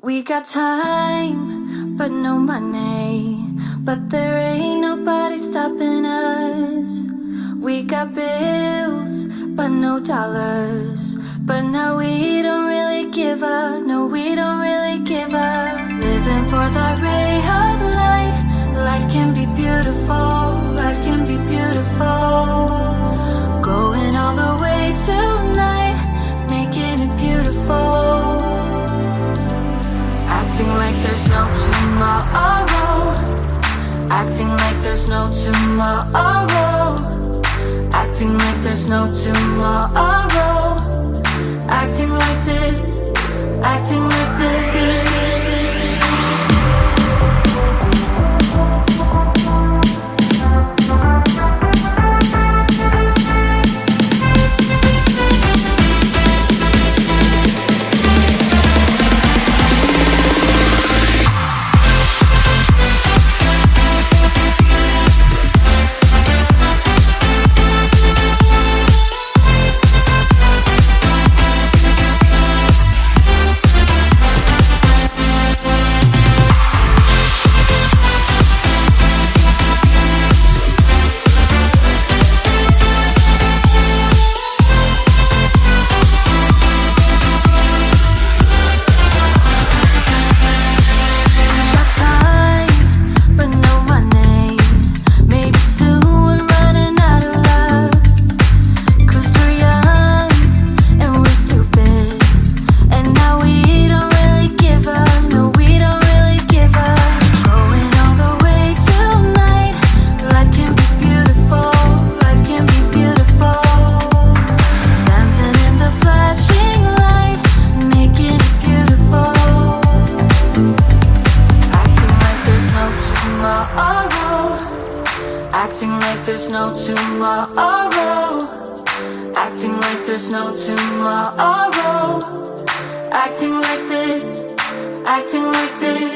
We got time, but no money. But there ain't nobody stopping us. We got bills, but no dollars. But now we don't really give up. No, we don't really give up. Living for that ray of light. Life can be beautiful. Life can be beautiful. Going all the way tonight, making it beautiful. Acting like there's no tomorrow. Acting like there's no tomorrow. Acting like there's no tomorrow. Acting like this. Acting like this. Acting like there's no tomorrow. Acting like there's no tomorrow. Acting like this. Acting like this.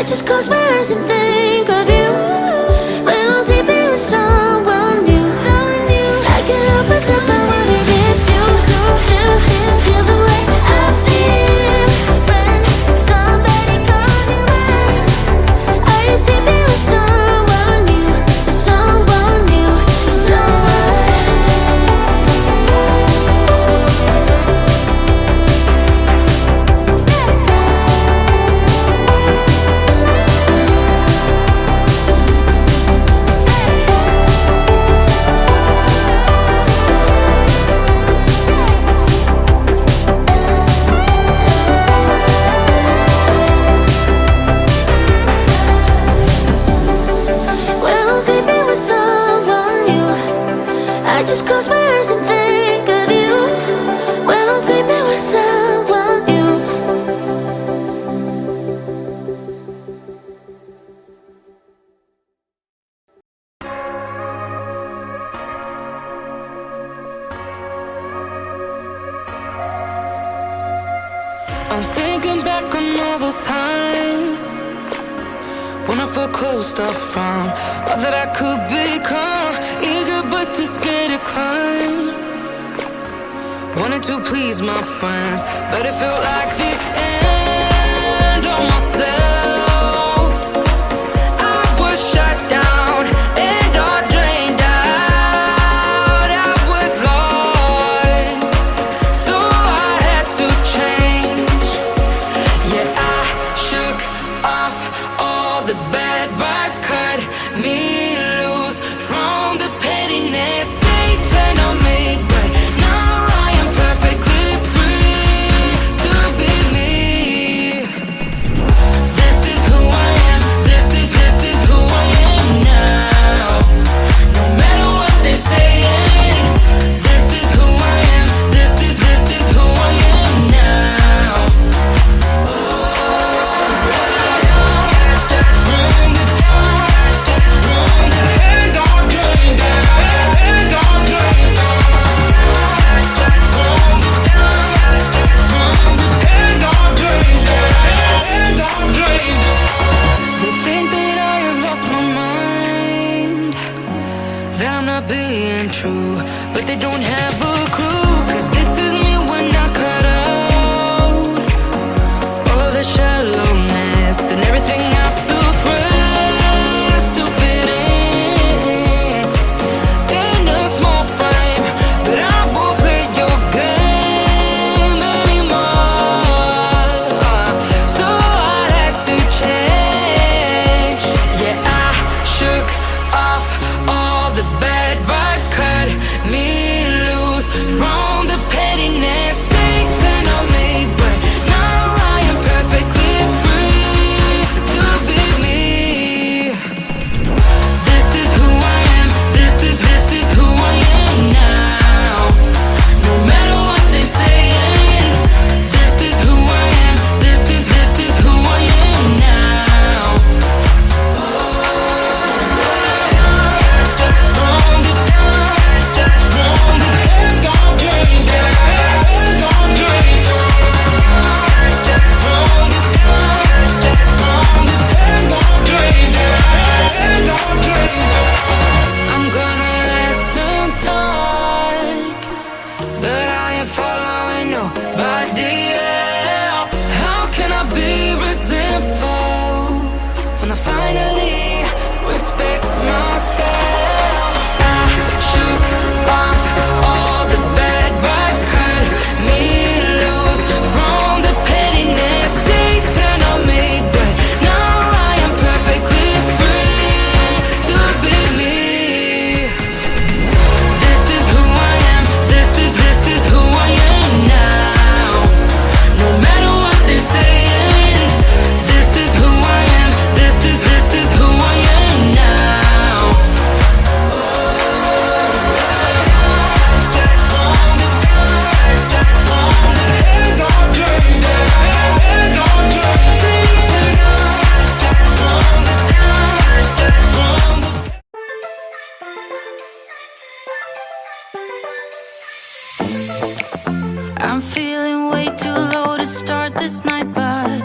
just close my eyes and think of you when I'm sleeping with someone new. I can't help myself, I wonder if you still feel the way I feel when somebody calls you mine. Are you sleeping with someone new? Someone new, when I'm sleeping with someone new. I just close my eyes and think of you when I'm sleeping with someone new. I'm thinking back on all those times when I felt closed off from all that I could become. Eager but too scared to climb. Wanted to please my friends, but it felt like the end of myself. I was shut down and all drained out. I was lost, so I had to change. Yeah, I shook off all the bad vibes, cut me loose from the pettiness they turned on me. But now I am perfectly free to be me. This is who I am. This is who I am now. No matter what they're saying, this is who I am. This is who I am now. They think that I have lost my mind, that I'm not being true, but they don't have a clue. 'Cause this is me when I cut out all the shallowness and everything I suppress to fit in a small frame. But I won't play your game anymore, so I had to change. Yeah, I shook off all the bad vibes, cut me loose from the pettiness they turned on me. But now I am perfectly free to be me. This is who I am. This is who I am now. No matter what they're saying, this is who I am. This is who I am now. I'm gonna let them talk, but I am following nobody else. How can I be resentful when I finally respect myself? I shook off all the bad vibes, cut me loose from the pettiness they turned on me. But now I am perfectly free to be me. This is who I am. This is who I am now. No matter what they're saying, this is who I am. This is who I am now. I'm feeling way too low to start this night, but